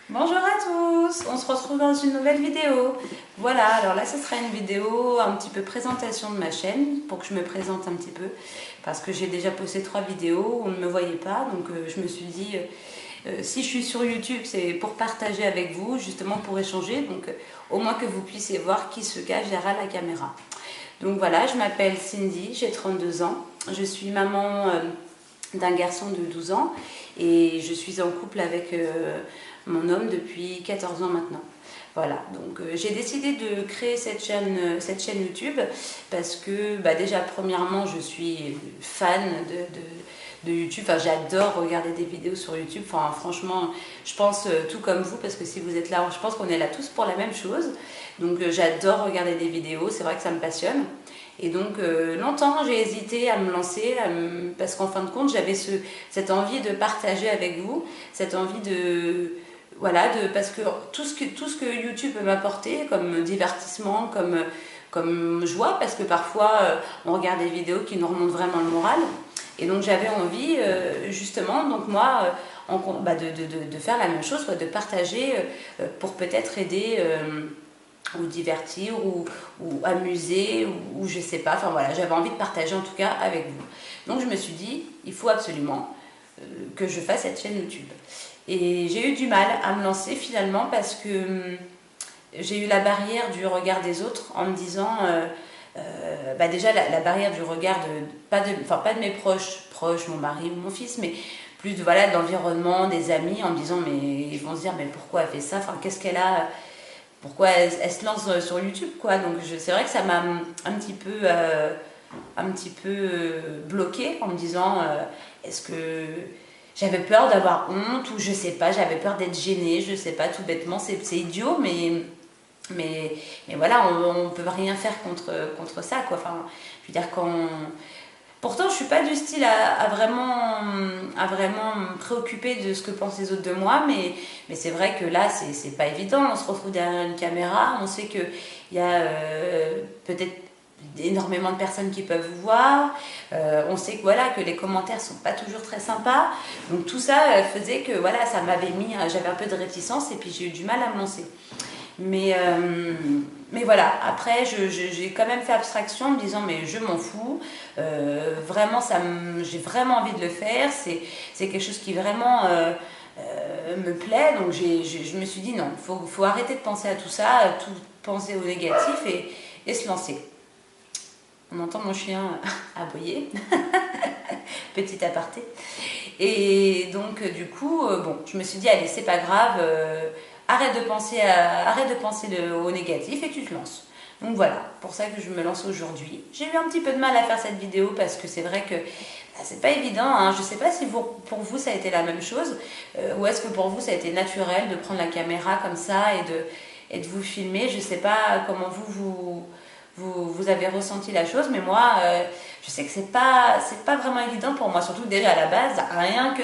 Bonjour à tous, on se retrouve dans une nouvelle vidéo. Voilà, alors là ce sera une vidéo un petit peu présentation de ma chaîne, pour que je me présente un petit peu, parce que j'ai déjà posté 3 vidéos, on ne me voyait pas, donc je me suis dit, si je suis sur YouTube, c'est pour partager avec vous, justement pour échanger, donc au moins que vous puissiez voir qui se cache derrière la caméra. Donc voilà, je m'appelle Cindy, j'ai 32 ans, je suis maman d'un garçon de 12 ans et je suis en couple avec mon homme depuis 14 ans maintenant. Voilà, donc j'ai décidé de créer cette chaîne YouTube parce que déjà premièrement je suis fan de YouTube, enfin j'adore regarder des vidéos sur YouTube, enfin franchement je pense tout comme vous parce que si vous êtes là, je pense qu'on est là tous pour la même chose, donc j'adore regarder des vidéos, c'est vrai que ça me passionne. Et donc longtemps j'ai hésité à me lancer parce qu'en fin de compte j'avais cette envie de partager avec vous, cette envie de voilà parce que tout ce que YouTube peut m'apporter comme divertissement, comme joie, parce que parfois on regarde des vidéos qui nous remontent vraiment le moral. Et donc j'avais envie justement donc moi de faire la même chose, soit de partager pour peut-être aider ou divertir ou amuser ou je sais pas, enfin voilà, j'avais envie de partager en tout cas avec vous. Donc je me suis dit il faut absolument que je fasse cette chaîne YouTube. Et j'ai eu du mal à me lancer finalement parce que j'ai eu la barrière du regard des autres en me disant déjà la barrière du regard pas de mes proches, mon mari ou mon fils, mais plus de voilà de l'environnement, des amis, en me disant mais ils vont se dire mais pourquoi elle fait ça, enfin qu'est-ce qu'elle a, pourquoi elle se lance sur YouTube quoi. Donc c'est vrai que ça m'a un petit peu bloquée en me disant est-ce que j'avais peur d'avoir honte ou je sais pas, j'avais peur d'être gênée, je sais pas, tout bêtement, c'est idiot, mais voilà, on peut rien faire contre ça quoi. Enfin, je veux dire quand pourtant, je suis pas du style à vraiment me préoccuper de ce que pensent les autres de moi, mais c'est vrai que là, c'est pas évident. On se retrouve derrière une caméra, on sait qu'il y a peut-être énormément de personnes qui peuvent vous voir. On sait que voilà que les commentaires sont pas toujours très sympas. Donc tout ça faisait que voilà, ça m'avait mis, j'avais un peu de réticence et puis j'ai eu du mal à me lancer. Mais voilà, après j'ai quand même fait abstraction en me disant mais je m'en fous, vraiment j'ai vraiment envie de le faire, c'est quelque chose qui vraiment me plaît, donc je me suis dit non, faut arrêter de penser à tout ça, à tout penser au négatif et se lancer. On entend mon chien aboyer, petit aparté. Et donc du coup, bon, je me suis dit allez c'est pas grave, arrête de penser au négatif et tu te lances. Donc voilà, pour ça que je me lance aujourd'hui. J'ai eu un petit peu de mal à faire cette vidéo parce que c'est vrai que c'est pas évident. Hein. Je sais pas si pour vous ça a été la même chose ou est-ce que pour vous ça a été naturel de prendre la caméra comme ça et de vous filmer. Je sais pas comment vous avez ressenti la chose, mais moi, je sais que c'est pas vraiment évident pour moi, surtout déjà à la base, rien que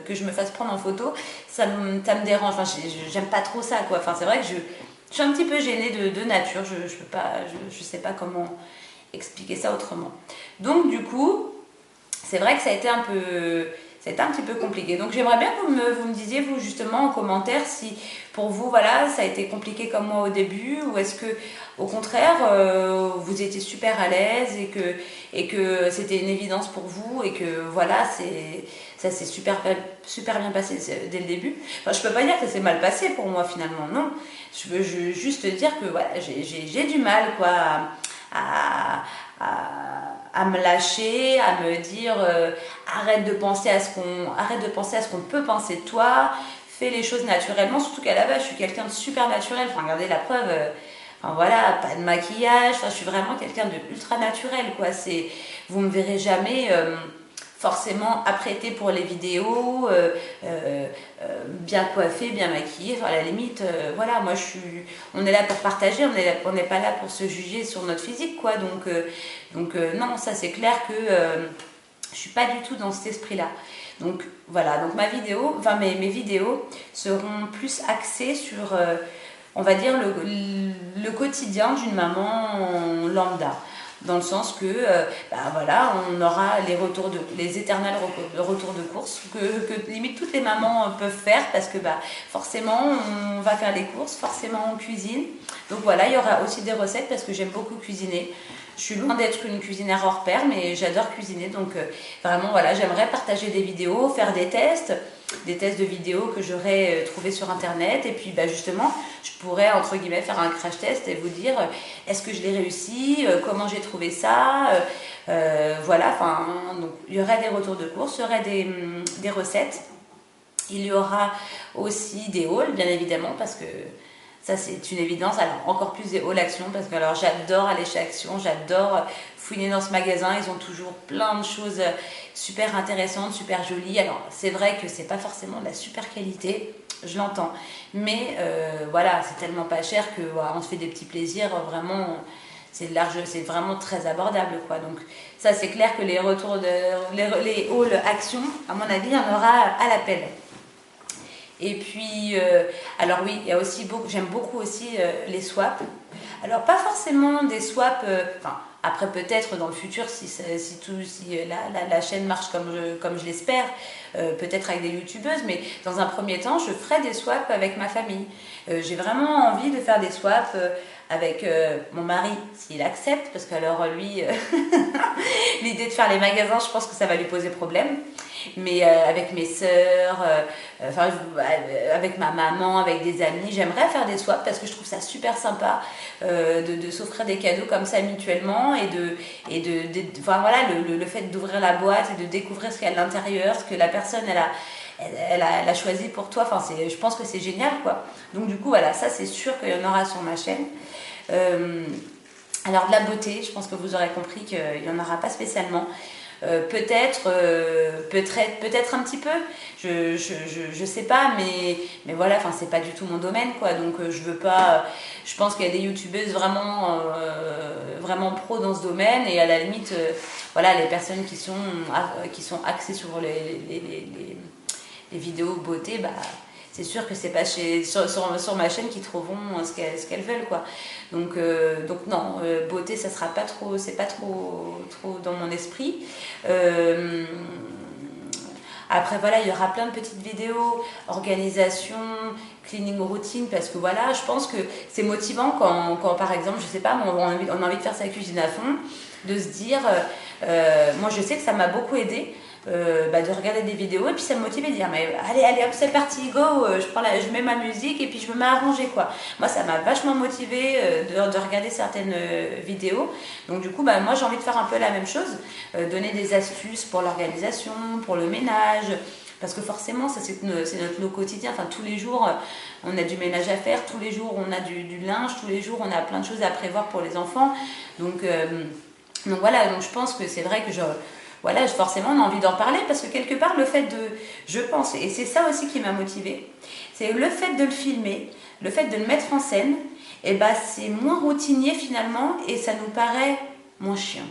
que je me fasse prendre en photo, ça me dérange, enfin, j'aime pas trop ça, quoi. Enfin, c'est vrai que je suis un petit peu gênée de nature, je sais pas comment expliquer ça autrement. Donc, du coup, c'est vrai que ça a été un petit peu compliqué. Donc j'aimerais bien que vous me disiez, vous, justement, en commentaire, si pour vous, voilà, ça a été compliqué comme moi au début, ou est-ce que, au contraire, vous étiez super à l'aise et que c'était une évidence pour vous et que, voilà, ça s'est super bien passé dès le début. Enfin, je peux pas dire que ça s'est mal passé pour moi, finalement, non. Je veux juste dire que, voilà, j'ai du mal, quoi, à, à me lâcher, à me dire arrête de penser à ce qu'on peut penser de toi, fais les choses naturellement, surtout qu'à la base je suis quelqu'un de super naturel, enfin regardez la preuve, enfin voilà, pas de maquillage, enfin je suis vraiment quelqu'un de ultra naturel quoi, vous me verrez jamais forcément apprêtée pour les vidéos, bien coiffée, bien maquillée. Enfin, à la limite, voilà, on est là pour partager, on n'est pas là pour se juger sur notre physique, quoi. Donc non, ça c'est clair que je suis pas du tout dans cet esprit-là. Donc voilà, donc mes vidéos seront plus axées sur, on va dire, le quotidien d'une maman lambda. dans le sens que voilà, on aura les éternels retours de courses que limite toutes les mamans peuvent faire, parce que forcément on va faire les courses, forcément on cuisine. Donc voilà, il y aura aussi des recettes parce que j'aime beaucoup cuisiner. Je suis loin d'être une cuisinière hors pair, mais j'adore cuisiner. Donc vraiment voilà, j'aimerais partager des vidéos, faire des tests de vidéos que j'aurais trouvé sur internet, et puis justement je pourrais entre guillemets faire un crash test et vous dire est-ce que je l'ai réussi, comment j'ai trouvé ça, voilà, enfin donc il y aurait des retours de course, il y aurait des recettes, il y aura aussi des hauls bien évidemment, parce que ça c'est une évidence. Alors encore plus des hauls Action, parce que alors j'adore aller chez Action, j'adore fouiner dans ce magasin, ils ont toujours plein de choses super intéressantes, super jolies. Alors c'est vrai que c'est pas forcément de la super qualité, je l'entends, mais voilà, c'est tellement pas cher que voilà, on se fait des petits plaisirs, vraiment c'est vraiment très abordable quoi. Donc ça c'est clair que les hauls Action, à mon avis, il y en aura à l'appel. Et puis, alors oui, il y a aussi j'aime beaucoup aussi les swaps. Alors pas forcément des swaps, après peut-être dans le futur si la chaîne marche comme je l'espère, peut-être avec des youtubeuses, mais dans un premier temps je ferai des swaps avec ma famille. J'ai vraiment envie de faire des swaps avec mon mari s'il accepte, parce que alors lui l'idée de faire les magasins, je pense que ça va lui poser problème, mais avec mes sœurs, avec ma maman, avec des amis, j'aimerais faire des swaps parce que je trouve ça super sympa de s'offrir des cadeaux comme ça mutuellement, enfin voilà, le fait d'ouvrir la boîte et de découvrir ce qu'il y a à l'intérieur, ce que la personne elle a choisi pour toi, enfin je pense que c'est génial quoi. Donc du coup voilà, ça c'est sûr qu'il y en aura sur ma chaîne. Alors de la beauté, je pense que vous aurez compris qu'il n'y en aura pas spécialement. Peut-être un petit peu, je sais pas, mais voilà, enfin c'est pas du tout mon domaine quoi, donc je veux pas, je pense qu'il y a des youtubeuses vraiment pro dans ce domaine, et à la limite voilà, les personnes qui sont axées sur les vidéos beauté, c'est sûr que c'est pas sur ma chaîne qu'ils trouveront ce qu'elles veulent quoi. Donc non, beauté ça sera pas trop, c'est pas trop dans mon esprit. Après voilà, il y aura plein de petites vidéos, organisation, cleaning routine, parce que voilà, je pense que c'est motivant quand par exemple, je sais pas, on a envie de faire sa cuisine à fond, de se dire, moi je sais que ça m'a beaucoup aidé. De regarder des vidéos, et puis ça me motive à dire mais allez hop, c'est parti, go, je mets ma musique et puis je me mets à ranger quoi. Moi ça m'a vachement motivé de regarder certaines vidéos, donc du coup moi j'ai envie de faire un peu la même chose, donner des astuces pour l'organisation, pour le ménage, parce que forcément ça c'est notre lot quotidien, enfin tous les jours on a du ménage à faire, tous les jours on a du linge, tous les jours on a plein de choses à prévoir pour les enfants, donc voilà, donc je pense que c'est vrai que voilà, forcément on a envie d'en parler, parce que quelque part je pense, et c'est ça aussi qui m'a motivée, c'est le fait de le filmer, le fait de le mettre en scène, et c'est moins routinier finalement, et ça nous paraît moins chiant.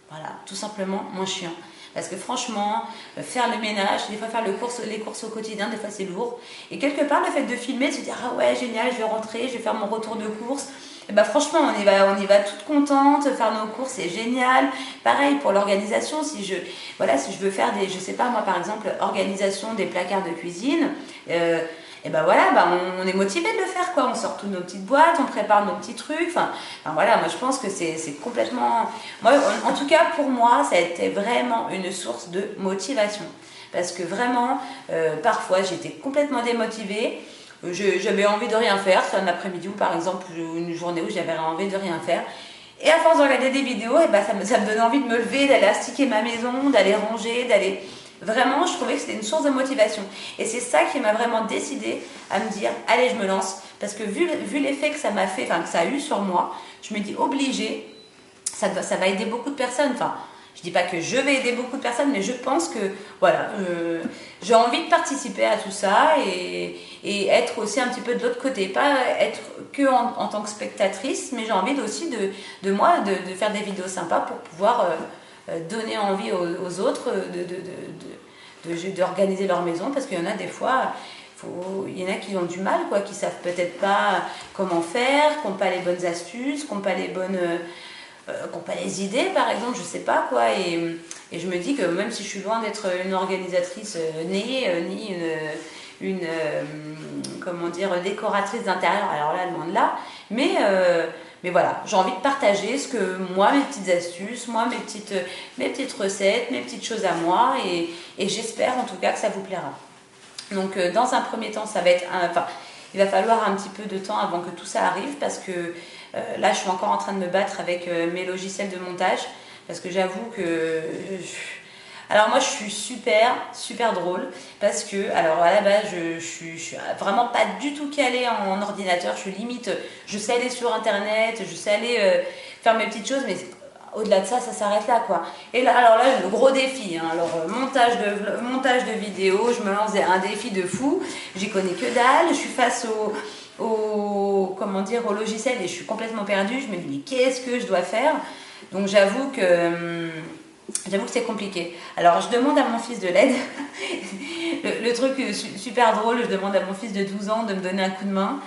Voilà, tout simplement moins chiant. Parce que franchement, faire le ménage, des fois faire les courses au quotidien, des fois c'est lourd. Et quelque part, le fait de filmer, de se dire ah ouais génial, je vais rentrer, je vais faire mon retour de course. Et franchement, on y va toute contente, faire nos courses, c'est génial. Pareil pour l'organisation, si je veux faire je sais pas moi par exemple, organisation des placards de cuisine, voilà, on est motivé de le faire quoi. On sort toutes nos petites boîtes, on prépare nos petits trucs. Enfin voilà, moi je pense que c'est complètement. Moi, en tout cas pour moi, ça a été vraiment une source de motivation. Parce que vraiment, parfois j'étais complètement démotivée. J'avais envie de rien faire, c'est un après-midi ou par exemple une journée où j'avais envie de rien faire. Et à force de regarder des vidéos, ça me donnait envie de me lever, d'aller astiquer ma maison, d'aller ranger, d'aller. Vraiment, je trouvais que c'était une source de motivation. Et c'est ça qui m'a vraiment décidée à me dire, allez, je me lance. Parce que vu l'effet que ça m'a fait, que ça a eu sur moi, je me dis, obligé, ça va aider beaucoup de personnes. Enfin, je dis pas que je vais aider beaucoup de personnes, mais je pense que, voilà, j'ai envie de participer à tout ça et être aussi un petit peu de l'autre côté. Pas être que en tant que spectatrice, mais j'ai envie aussi de faire des vidéos sympas pour pouvoir donner envie aux autres d'organiser leur maison, parce qu'il y en a des fois, il y en a qui ont du mal, quoi, qui savent peut-être pas comment faire, qui n'ont pas les bonnes astuces, qui n'ont pas les bonnes qui n'ont pas les idées, par exemple, je sais pas quoi. Et je me dis que même si je suis loin d'être une organisatrice née, ni comment dire, décoratrice d'intérieur, alors là, loin de là, mais voilà, j'ai envie de partager ce que moi, mes petites astuces, moi, mes petites recettes, mes petites choses à moi, et j'espère en tout cas que ça vous plaira. Donc dans un premier temps, ça va être, enfin, il va falloir un petit peu de temps avant que tout ça arrive, parce que là, je suis encore en train de me battre avec mes logiciels de montage, parce que j'avoue que... Alors moi, je suis super drôle, parce que, alors à la base, je suis vraiment pas du tout calée en ordinateur, je sais aller sur Internet, je sais aller faire mes petites choses, mais au-delà de ça, ça s'arrête là, quoi. Et là, alors là, le gros défi, hein. Alors montage de vidéos, je me lance un défi de fou, j'y connais que dalle, je suis face comment dire, au logiciel et je suis complètement perdue, je me dis mais qu'est-ce que je dois faire? Donc j'avoue que c'est compliqué. Alors je demande à mon fils de l'aide. le truc super drôle, je demande à mon fils de 12 ans de me donner un coup de main.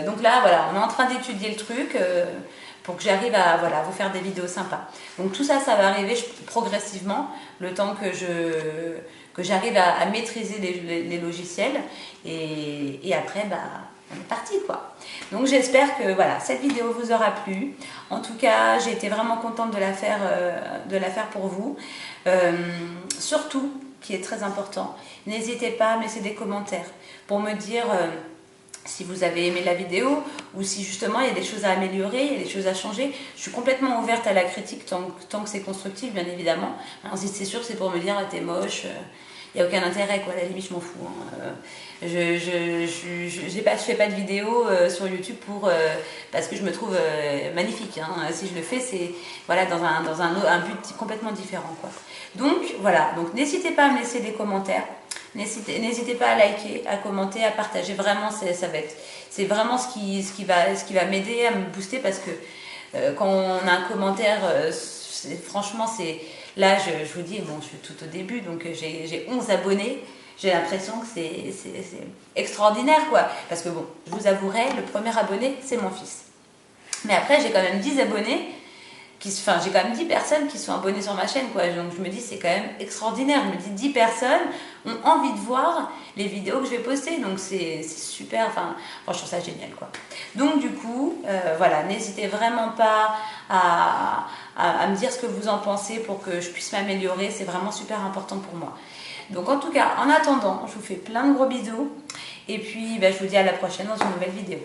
Donc là, voilà, on est en train d'étudier le truc pour que j'arrive à voilà, vous faire des vidéos sympas. Donc tout ça, ça va arriver progressivement, le temps que j'arrive à maîtriser les logiciels. Et après, bah, on est parti, quoi. Donc j'espère que voilà, cette vidéo vous aura plu. En tout cas, j'ai été vraiment contente de la faire pour vous. Surtout, qui est très important, n'hésitez pas à me laisser des commentaires pour me dire si vous avez aimé la vidéo ou si justement il y a des choses à améliorer, il y a des choses à changer. Je suis complètement ouverte à la critique tant que c'est constructif, bien évidemment. Alors, si c'est sûr que c'est pour me dire ah, t'es moche, il n'y a aucun intérêt, quoi. À la limite, je m'en fous. Hein. Je fais pas de vidéo sur YouTube parce que je me trouve magnifique. Hein. Si je le fais, c'est voilà, dans un but complètement différent, quoi. Donc voilà, donc n'hésitez pas à me laisser des commentaires. N'hésitez pas à liker, à commenter, à partager. Vraiment, c'est vraiment ce qui va m'aider à me booster, parce que quand on a un commentaire, franchement, c'est là, je vous dis, bon, je suis tout au début, donc j'ai 11 abonnés. J'ai l'impression que c'est extraordinaire, quoi. Parce que bon, je vous avouerai, le premier abonné, c'est mon fils. Mais après, j'ai quand même 10 abonnés. J'ai quand même 10 personnes qui sont abonnées sur ma chaîne, quoi. Donc je me dis, c'est quand même extraordinaire. Je me dis, 10 personnes ont envie de voir les vidéos que je vais poster. Donc c'est super, enfin, je trouve ça génial, quoi. Donc du coup, voilà, n'hésitez vraiment pas à me dire ce que vous en pensez pour que je puisse m'améliorer. C'est vraiment super important pour moi. Donc en tout cas, en attendant, je vous fais plein de gros bisous. Et puis, je vous dis à la prochaine dans une nouvelle vidéo.